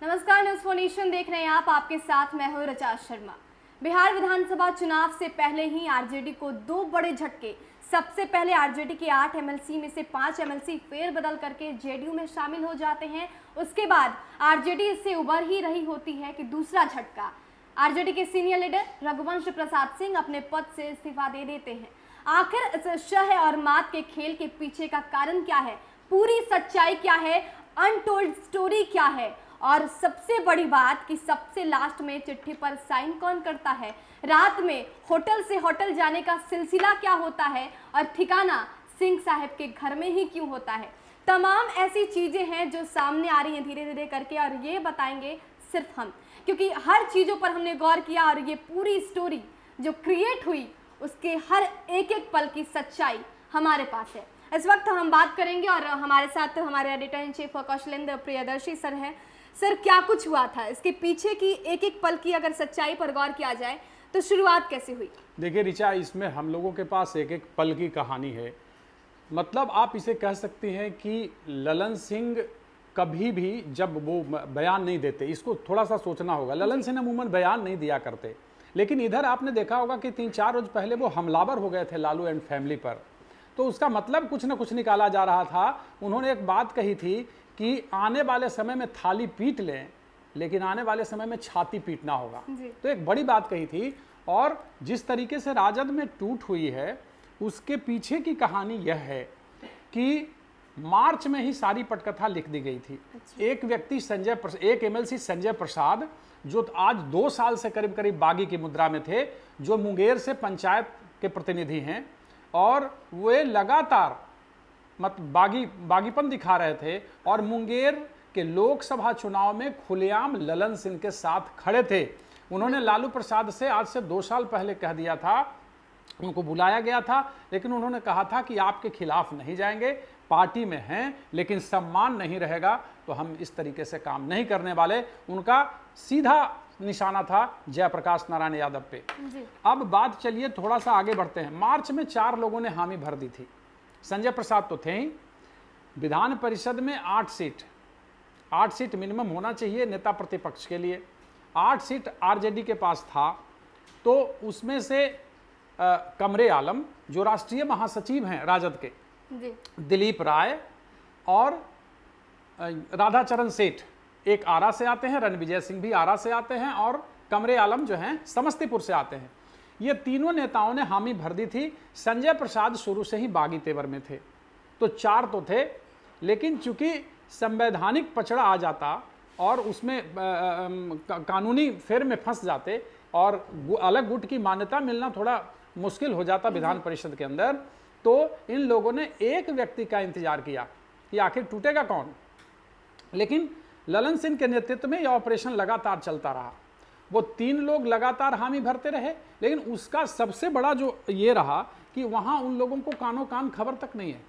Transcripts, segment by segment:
नमस्कार, news for nation देख रहे हैं आप। आपके साथ मैं हूं ऋचा शर्मा। बिहार विधानसभा चुनाव से पहले ही आरजेडी को दो बड़े झटके। सबसे पहले आरजेडी के 8 एमएलसी में से 5 एमएलसी फेरबदल करके जेडीयू में शामिल हो जाते हैं। उसके बाद आरजेडी इससे उबर ही रही होती है कि दूसरा झटका, आरजेडी के सीनियर लीडर रघुवंश प्रसाद सिंह अपने पद से इस्तीफा दे देते हैं। आखिर इस शह और मात के खेल के पीछे का कारण क्या है, पूरी सच्चाई क्या है, अनटोल्ड स्टोरी क्या है, और सबसे बड़ी बात कि सबसे लास्ट में चिट्ठी पर साइन कौन करता है, रात में होटल से होटल जाने का सिलसिला क्या होता है और ठिकाना सिंह साहब के घर में ही क्यों होता है। तमाम ऐसी चीजें हैं जो सामने आ रही हैं धीरे धीरे करके, और ये बताएंगे सिर्फ हम, क्योंकि हर चीजों पर हमने गौर किया और ये पूरी स्टोरी जो क्रिएट हुई उसके हर एक एक पल की सच्चाई हमारे पास है। इस वक्त हम बात करेंगे और हमारे साथ हमारे editor in chief Kaushlendra Priyadarshi sir हैं। सर, क्या कुछ हुआ था, इसके पीछे की एक एक पल की अगर सच्चाई पर गौर किया जाए तो शुरुआत कैसे हुई? देखिए ऋचा, इसमें हम लोगों के पास एक एक पल की कहानी है। मतलब आप इसे कह सकती हैं कि ललन सिंह कभी भी जब वो बयान नहीं देते, इसको थोड़ा सा सोचना होगा। ललन सिंह अमूमन बयान नहीं दिया करते, लेकिन इधर आपने देखा होगा कि 3-4 रोज पहले वो हमलावर हो गए थे लालू एंड फैमिली पर। तो उसका मतलब कुछ ना कुछ निकाला जा रहा था। उन्होंने एक बात कही थी कि आने वाले समय में थाली पीट लें, लेकिन आने वाले समय में छाती पीटना होगा। तो एक बड़ी बात कही थी। और जिस तरीके से राजद में टूट हुई है उसके पीछे की कहानी यह है कि मार्च में ही सारी पटकथा लिख दी गई थी। एक व्यक्ति एक एमएलसी संजय प्रसाद, जो आज 2 साल से करीब करीब बागी की मुद्रा में थे, जो मुंगेर से पंचायत के प्रतिनिधि हैं, और वे लगातार बागीपन दिखा रहे थे और मुंगेर के लोकसभा चुनाव में खुलेआम ललन सिंह के साथ खड़े थे। उन्होंने लालू प्रसाद से आज से 2 साल पहले कह दिया था, उनको बुलाया गया था, लेकिन उन्होंने कहा था कि आपके खिलाफ नहीं जाएंगे, पार्टी में हैं लेकिन सम्मान नहीं रहेगा तो हम इस तरीके से काम नहीं करने वाले। उनका सीधा निशाना था जयप्रकाश नारायण यादव पे। अब बात चलिए थोड़ा सा आगे बढ़ते हैं। मार्च में 4 लोगों ने हामी भर दी थी। संजय प्रसाद तो थे ही। विधान परिषद में 8 सीट मिनिमम होना चाहिए नेता प्रतिपक्ष के लिए। 8 सीट आरजेडी के पास था। तो उसमें से कमरे आलम, जो राष्ट्रीय महासचिव हैं राजद के, दिलीप राय और राधाचरण सेठ एक आरा से आते हैं, रणविजय सिंह भी आरा से आते हैं, और कमरे आलम जो हैं समस्तीपुर से आते हैं। ये तीनों नेताओं ने हामी भर दी थी। संजय प्रसाद शुरू से ही बागी तेवर में थे, तो 4 तो थे, लेकिन चूंकि संवैधानिक पचड़ा आ जाता और उसमें कानूनी फेर में फंस जाते और अलग गुट की मान्यता मिलना थोड़ा मुश्किल हो जाता विधान परिषद के अंदर, तो इन लोगों ने एक व्यक्ति का इंतजार किया कि आखिर टूटेगा कौन। लेकिन ललन सिंह के नेतृत्व में यह ऑपरेशन लगातार चलता रहा। वो 3 लोग लगातार हामी भरते रहे, लेकिन उसका सबसे बड़ा जो ये रहा कि वहां उन लोगों को कानो कान खबर तक नहीं है।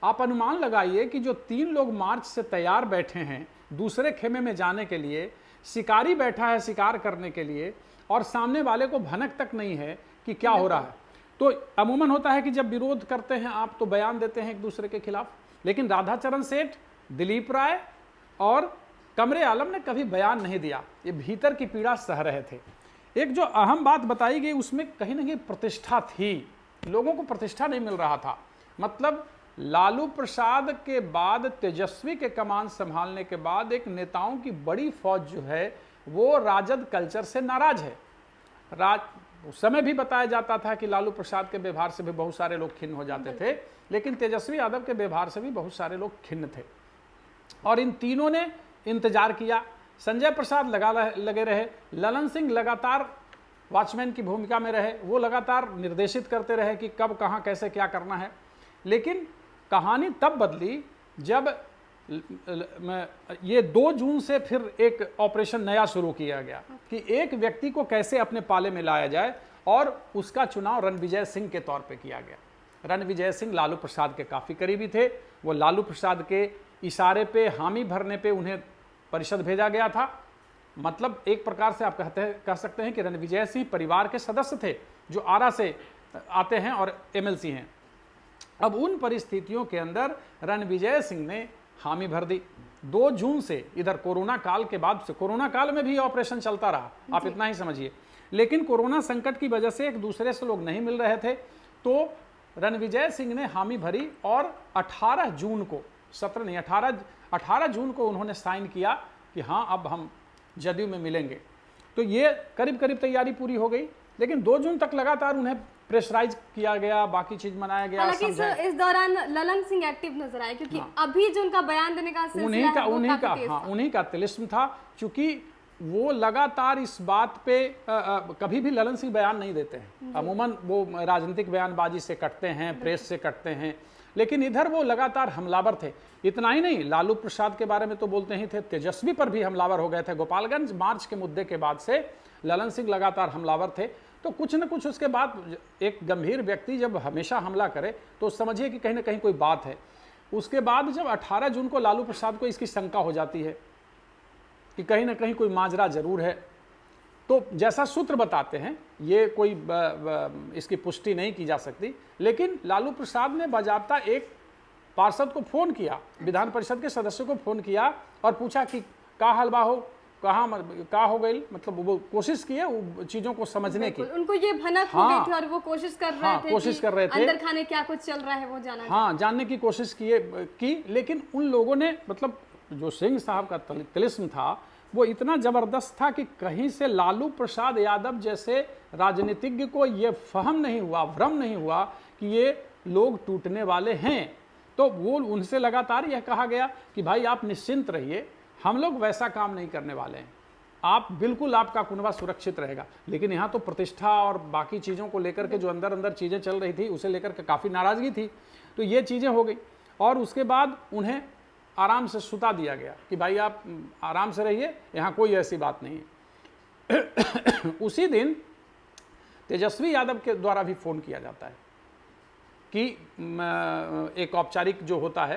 आप अनुमान लगाइए कि जो 3 लोग मार्च से तैयार बैठे हैं दूसरे खेमे में जाने के लिए, शिकारी बैठा है शिकार करने के लिए, और सामने वाले को भनक तक नहीं है कि क्या हो रहा है। तो अमूमन होता है कि जब विरोध करते हैं आप तो बयान देते हैं एक दूसरे के खिलाफ, लेकिन राधाचरण सेठ, दिलीप राय और कमरे आलम ने कभी बयान नहीं दिया। ये भीतर की पीड़ा सह रहे थे। एक जो अहम बात बताई गई उसमें कहीं ना कहीं प्रतिष्ठा थी। लोगों को प्रतिष्ठा नहीं मिल रहा था। मतलब लालू प्रसाद के बाद, तेजस्वी के कमान संभालने के बाद एक नेताओं की बड़ी फौज जो है वो राजद कल्चर से नाराज है। उस समय भी बताया जाता था कि लालू प्रसाद के व्यवहार से भी बहुत सारे लोग खिन्न हो जाते थे, लेकिन तेजस्वी यादव के व्यवहार से भी बहुत सारे लोग खिन्न थे। और इन तीनों ने इंतजार किया। संजय प्रसाद लगे रहे, ललन सिंह लगातार वॉचमैन की भूमिका में रहे, वो लगातार निर्देशित करते रहे कि कब कहाँ कैसे क्या करना है। लेकिन कहानी तब बदली जब ये 2 जून से फिर एक ऑपरेशन नया शुरू किया गया कि एक व्यक्ति को कैसे अपने पाले में लाया जाए, और उसका चुनाव रणविजय सिंह के तौर पे किया गया। रणविजय सिंह लालू प्रसाद के काफ़ी करीबी थे। वो लालू प्रसाद के इशारे पे, हामी भरने पे उन्हें परिषद भेजा गया था। मतलब एक प्रकार से आप कह सकते हैं कि रणविजय सिंह परिवार के सदस्य थे जो आरा से आते हैं और एमएलसी हैं। अब उन परिस्थितियों के अंदर रणविजय सिंह ने हामी भर दी। 2 जून से इधर कोरोना काल के बाद से, कोरोना काल में भी ऑपरेशन चलता रहा, आप इतना ही समझिए, लेकिन कोरोना संकट की वजह से एक दूसरे से लोग नहीं मिल रहे थे, तो रणविजय सिंह ने हामी भरी और 18 जून को, 17 नहीं 18 जून को उन्होंने साइन किया कि हाँ अब हम जदयू में मिलेंगे। तो ये करीब करीब तैयारी पूरी हो गई, लेकिन 2 जून तक लगातार उन्हें प्रेशराइज किया गया, बाकी चीज मनाया गया। हालांकि इस दौरान ललन सिंह एक्टिव नजर आए, क्योंकि अभी जो उनका बयान देने का सिलसिला है, उन्हीं का तिलिस्म था, क्योंकि वो लगातार इस बात पे कभी भी ललन सिंह बयान नहीं देते हैं, अमूमन वो राजनीतिक बयानबाजी से कटते हैं, प्रेस से कटते हैं, लेकिन इधर वो लगातार हमलावर थे। इतना ही नहीं, लालू प्रसाद के बारे में तो बोलते ही थे, तेजस्वी पर भी हमलावर हो गए थे। गोपालगंज मार्च के मुद्दे के बाद से ललन सिंह लगातार हमलावर थे। तो कुछ न कुछ उसके बाद एक गंभीर व्यक्ति जब हमेशा हमला करे तो समझिए कि कहीं ना कहीं कोई बात है। उसके बाद जब 18 जून को लालू प्रसाद को इसकी शंका हो जाती है कि कहीं ना कहीं कोई माजरा जरूर है, तो जैसा सूत्र बताते हैं, ये कोई इसकी पुष्टि नहीं की जा सकती, लेकिन लालू प्रसाद ने बाजाबता एक पार्षद को फोन किया, विधान परिषद के सदस्य को फोन किया और पूछा कि का हलवा हो, कहाँ हो गई, मतलब वो कोशिश किए चीजों को समझने की। उनको ये भनक हो गई थी और वो कोशिश कर रहे थे अंदर खाने क्या कुछ चल रहा है वो जानने की कोशिश की, लेकिन उन लोगों ने, मतलब जो सिंह साहब का तिलिस्म था वो इतना जबरदस्त था कि कहीं से लालू प्रसाद यादव जैसे राजनीतिज्ञ को ये फहम नहीं हुआ, भ्रम नहीं हुआ कि ये लोग टूटने वाले हैं। तो वो उनसे लगातार यह कहा गया कि भाई आप निश्चिंत रहिए, हम लोग वैसा काम नहीं करने वाले हैं, आप बिल्कुल, आपका कुनबा सुरक्षित रहेगा। लेकिन यहाँ तो प्रतिष्ठा और बाकी चीज़ों को लेकर के जो अंदर अंदर चीज़ें चल रही थी उसे लेकर के काफ़ी नाराज़गी थी। तो ये चीज़ें हो गई और उसके बाद उन्हें आराम से सुता दिया गया कि भाई आप आराम से रहिए, यहाँ कोई ऐसी बात नहीं है। उसी दिन तेजस्वी यादव के द्वारा भी फ़ोन किया जाता है कि एक औपचारिक जो होता है,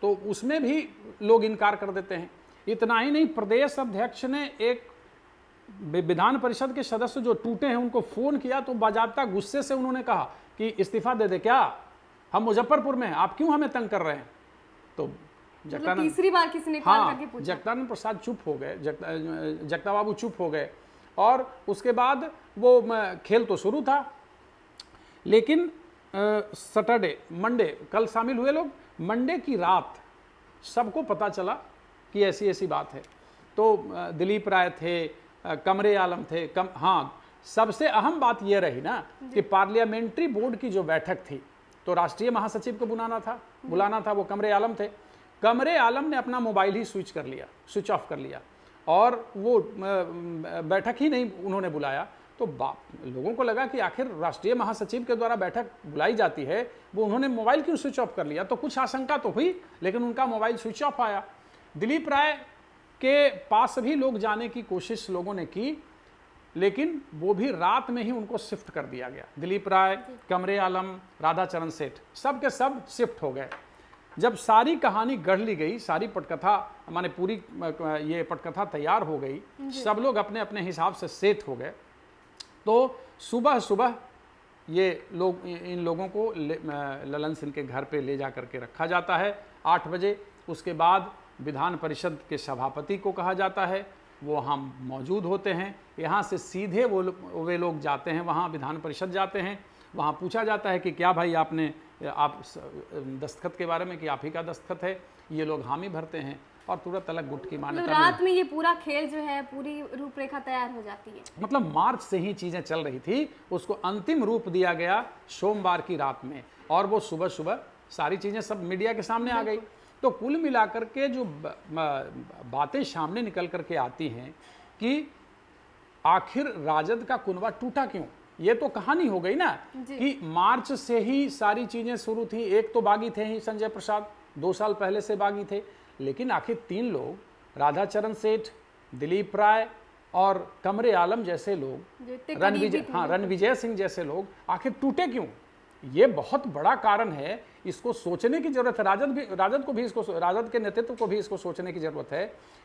तो उसमें भी लोग इनकार कर देते हैं। इतना ही नहीं, प्रदेश अध्यक्ष ने एक विधान परिषद के सदस्य जो टूटे हैं उनको फोन किया, तो बाजाबता गुस्से से उन्होंने कहा कि इस्तीफा दे दे, क्या हम मुजफ्फरपुर में हैं, आप क्यों हमें तंग कर रहे हैं। तो तीसरी बार किसी ने कॉल करके पूछा। जगदानंद प्रसाद चुप हो गए, जगता बाबू चुप हो गए, और उसके बाद वो खेल तो शुरू था। लेकिन सैटरडे, मंडे, कल शामिल हुए लोग, मंडे की रात सबको पता चला कि ऐसी ऐसी बात है। तो दिलीप राय थे, कमरे आलम थे, सबसे अहम बात यह रही ना कि पार्लियामेंट्री बोर्ड की जो बैठक थी, तो राष्ट्रीय महासचिव को बुलाना था, वो कमरे आलम थे। कमरे आलम ने अपना मोबाइल ही स्विच ऑफ कर लिया और वो बैठक ही नहीं उन्होंने बुलाया। तो लोगों को लगा कि आखिर राष्ट्रीय महासचिव के द्वारा बैठक बुलाई जाती है, वो उन्होंने मोबाइल क्यों स्विच ऑफ कर लिया। तो कुछ आशंका तो हुई, लेकिन उनका मोबाइल स्विच ऑफ आया। दिलीप राय के पास भी लोग जाने की कोशिश लोगों ने की, लेकिन वो भी रात में ही उनको शिफ्ट कर दिया गया। दिलीप राय, कमरे आलम, राधाचरण सेठ, सब के सब शिफ्ट हो गए। जब सारी कहानी गढ़ ली गई, सारी पटकथा माने पूरी ये पटकथा तैयार हो गई, सब लोग अपने अपने हिसाब से सेट हो गए, तो सुबह सुबह ये लोग, इन लोगों को ललन सिंह के घर पे ले जा करके रखा जाता है 8 बजे। उसके बाद विधान परिषद के सभापति को कहा जाता है, वो वहाँ मौजूद होते हैं। यहाँ से सीधे वे लोग जाते हैं, वहाँ विधान परिषद जाते हैं। वहाँ पूछा जाता है कि क्या भाई आप दस्तखत के बारे में, कि आप ही का दस्तखत है। ये लोग हामी भरते हैं और तुरंत अलग गुट की मान्यता। रात में ये पूरा खेल जो है, पूरी रूपरेखा तैयार हो जाती है। मतलब मार्च से ही चीजें चल रही थी, उसको अंतिम रूप दिया गया सोमवार की रात में, और वो सुबह सुबह सारी चीजें सब मीडिया के सामने आ गई। तो कुल मिलाकर के जो बातें सामने निकल करके आती हैं कि आखिर राजद का कुनबा टूटा क्यों, ये तो कहानी हो गई ना कि मार्च से ही सारी चीजें शुरू थी। एक तो बागी थे ही संजय प्रसाद, 2 साल पहले से बागी थे, लेकिन आखिर 3 लोग, राधाचरण सेठ, दिलीप राय और कमरे आलम जैसे लोग, रणविजय सिंह जैसे लोग आखिर टूटे क्यों, ये बहुत बड़ा कारण है। इसको सोचने की जरूरत है। राजद के नेतृत्व को भी इसको सोचने की जरूरत है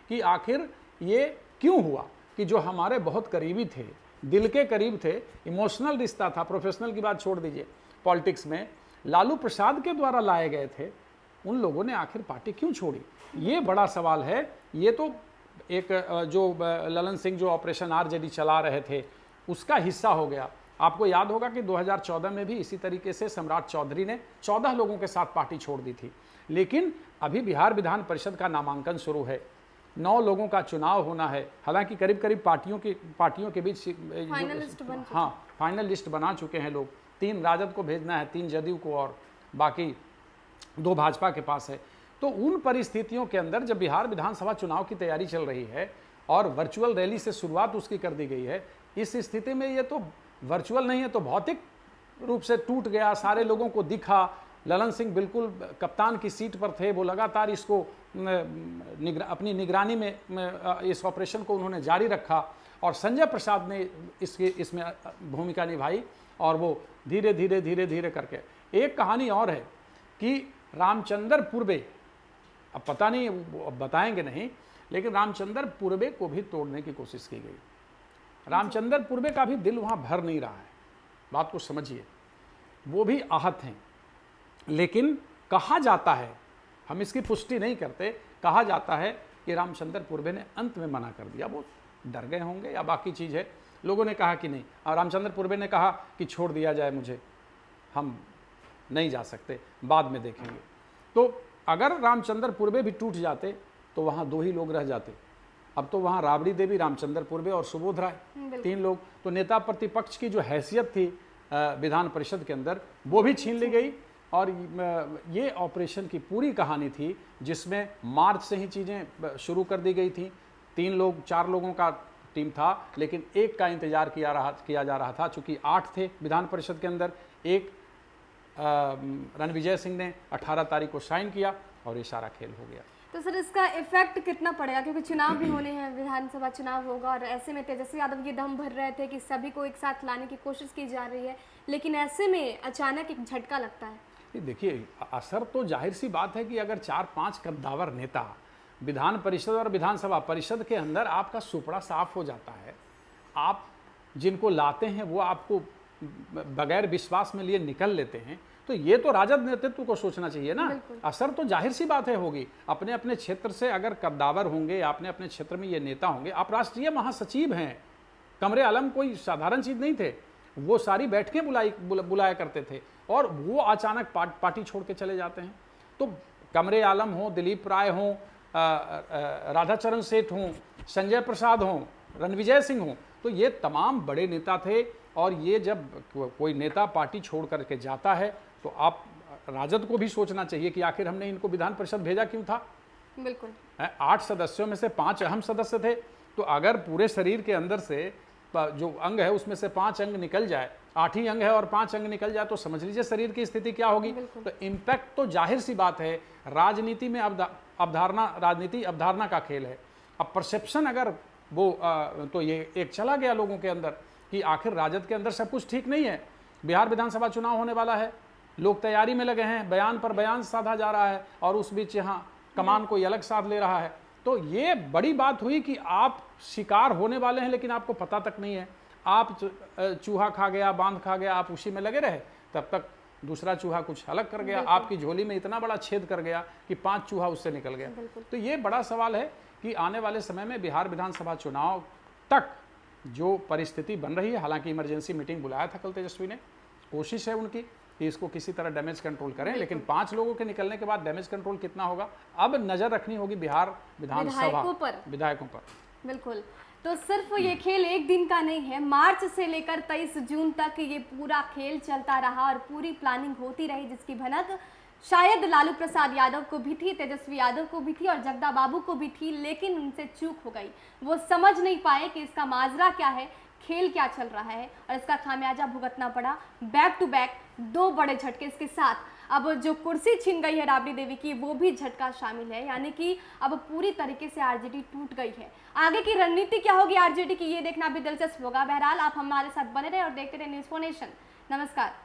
कि आखिर ये क्यों हुआ कि जो हमारे बहुत करीबी थे, दिल के करीब थे, इमोशनल रिश्ता था, प्रोफेशनल की बात छोड़ दीजिए, पॉलिटिक्स में लालू प्रसाद के द्वारा लाए गए थे, उन लोगों ने आखिर पार्टी क्यों छोड़ी, ये बड़ा सवाल है। ये तो एक जो ललन सिंह जो ऑपरेशन आरजेडी चला रहे थे उसका हिस्सा हो गया। आपको याद होगा कि 2014 में भी इसी तरीके से सम्राट चौधरी ने 14 लोगों के साथ पार्टी छोड़ दी थी। लेकिन अभी बिहार विधान परिषद का नामांकन शुरू है, 9 लोगों का चुनाव होना है। हालांकि करीब करीब पार्टियों के बीच फाइनल लिस्ट बना चुके हैं लोग। 3 राजद को भेजना है, 3 जदयू को और बाकी 2 भाजपा के पास है। तो उन परिस्थितियों के अंदर जब बिहार विधानसभा चुनाव की तैयारी चल रही है और वर्चुअल रैली से शुरुआत उसकी कर दी गई है, इस स्थिति में ये तो वर्चुअल नहीं है तो भौतिक रूप से टूट गया, सारे लोगों को दिखा। ललन सिंह बिल्कुल कप्तान की सीट पर थे, वो लगातार इसको अपनी निगरानी में इस ऑपरेशन को उन्होंने जारी रखा और संजय प्रसाद ने इसमें भूमिका निभाई और वो धीरे धीरे करके। एक कहानी और है कि रामचंद्र पूर्वे, अब पता नहीं अब बताएंगे नहीं, लेकिन रामचंद्र पूर्वे को भी तोड़ने की कोशिश की गई। रामचंद्र पूर्वे का भी दिल वहाँ भर नहीं रहा है, बात को समझिए, वो भी आहत हैं। लेकिन कहा जाता है, हम इसकी पुष्टि नहीं करते, कहा जाता है कि रामचंद्र पूर्वे ने अंत में मना कर दिया। वो डर गए होंगे या बाकी चीज़ है, लोगों ने कहा कि नहीं, और रामचंद्र पूर्वे ने कहा कि छोड़ दिया जाए मुझे, हम नहीं जा सकते, बाद में देखेंगे। तो अगर रामचंद्र पूर्वे भी टूट जाते तो वहाँ 2 ही लोग रह जाते। अब तो वहाँ राबड़ी देवी, रामचंद्र पूर्वे और सुबोध राय, 3 लोग। तो नेता प्रतिपक्ष की जो हैसियत थी विधान परिषद के अंदर वो भी छीन ली गई। और ये ऑपरेशन की पूरी कहानी थी जिसमें मार्च से ही चीज़ें शुरू कर दी गई थी। 4 लोगों का टीम था, लेकिन एक का इंतजार किया जा रहा था। चूँकि 8 थे विधान परिषद के अंदर, एक रणविजय सिंह ने 18 तारीख को साइन किया और ये सारा खेल हो गया। तो सर इसका इफेक्ट कितना पड़ेगा, क्योंकि चुनाव भी होने हैं, विधानसभा चुनाव होगा और ऐसे में तेजस्वी यादव ये दम भर रहे थे कि सभी को एक साथ लाने की कोशिश की जा रही है, लेकिन ऐसे में अचानक एक झटका लगता है। देखिए, असर तो जाहिर सी बात है कि अगर 4-5 कद्दावर नेता विधान परिषद और विधानसभा परिषद के अंदर, आपका सुपड़ा साफ हो जाता है। आप जिनको लाते हैं वो आपको बगैर विश्वास में लिए निकल लेते हैं, तो ये तो राजद नेतृत्व को सोचना चाहिए ना। असर तो जाहिर सी बात है होगी। अपने अपने क्षेत्र से अगर कद्दावर होंगे, अपने अपने क्षेत्र में ये नेता होंगे। आप राष्ट्रीय महासचिव हैं, कमरे आलम कोई साधारण चीज़ नहीं थे, वो सारी बैठकें बुलाया करते थे और वो अचानक पार्टी छोड़ के चले जाते हैं। तो कमरे आलम हों, दिलीप राय हों, राधाचरण सेठ हों, संजय प्रसाद हों, रणविजय सिंह हों, तो ये तमाम बड़े नेता थे। और ये जब कोई नेता पार्टी छोड़ करके जाता है तो आप राजद को भी सोचना चाहिए कि आखिर हमने इनको विधान परिषद भेजा क्यों था। बिल्कुल 8 सदस्यों में से 5 अहम सदस्य थे, तो अगर पूरे शरीर के अंदर से जो अंग है उसमें से 5 अंग निकल जाए, 8 ही अंग है और 5 अंग निकल जाए, तो समझ लीजिए शरीर की स्थिति क्या होगी। तो इम्पैक्ट तो जाहिर सी बात है। राजनीति में राजनीति अवधारणा का खेल है। अब परसेप्शन अगर वो तो ये एक चला गया लोगों के अंदर कि आखिर राजद के अंदर सब कुछ ठीक नहीं है। बिहार विधानसभा चुनाव होने वाला है, लोग तैयारी में लगे हैं, बयान पर बयान साधा जा रहा है और उस बीच यहाँ कमान कोई अलग साध ले रहा है। तो ये बड़ी बात हुई कि आप शिकार होने वाले हैं लेकिन आपको पता तक नहीं है। आप चूहा खा गया, बांध खा गया, आप उसी में लगे रहे, तब तक दूसरा चूहा कुछ अलग कर गया, आपकी झोली में इतना बड़ा छेद कर गया कि 5 चूहा उससे निकल गया। तो ये बड़ा सवाल है कि आने वाले समय में बिहार विधानसभा चुनाव तक जो परिस्थिति बन रही है, हालांकि इमरजेंसी मीटिंग बुलाया था कल तेजस्वी ने, कोशिश है उनकी कि इसको किसी तरह डैमेज कंट्रोल करें, लेकिन 5 लोगों के निकलने के बाद डैमेज कंट्रोल कितना होगा, अब नजर रखनी होगी बिहार विधानसभा विधायकों पर। बिल्कुल। तो सिर्फ ये खेल एक दिन का नहीं है, मार्च से लेकर 23 जून तक ये पूरा खेल चलता रहा और पूरी प्लानिंग होती रही, जिसकी भनक शायद लालू प्रसाद यादव को भी थी, तेजस्वी यादव को भी थी और जगदा बाबू को भी थी, लेकिन उनसे चूक हो गई। वो समझ नहीं पाए कि इसका माजरा क्या है, खेल क्या चल रहा है, और इसका खामियाजा भुगतना पड़ा। बैक टू बैक 2 बड़े झटके इसके साथ अब जो कुर्सी छीन गई है राबड़ी देवी की, वो भी झटका शामिल है, यानी कि अब पूरी तरीके से आरजेडी टूट गई है। आगे की रणनीति क्या होगी आरजेडी की, ये देखना भी दिलचस्प होगा। बहरहाल आप हमारे साथ बने रहे और देखते रहे न्यूज़4 नेशन। नमस्कार।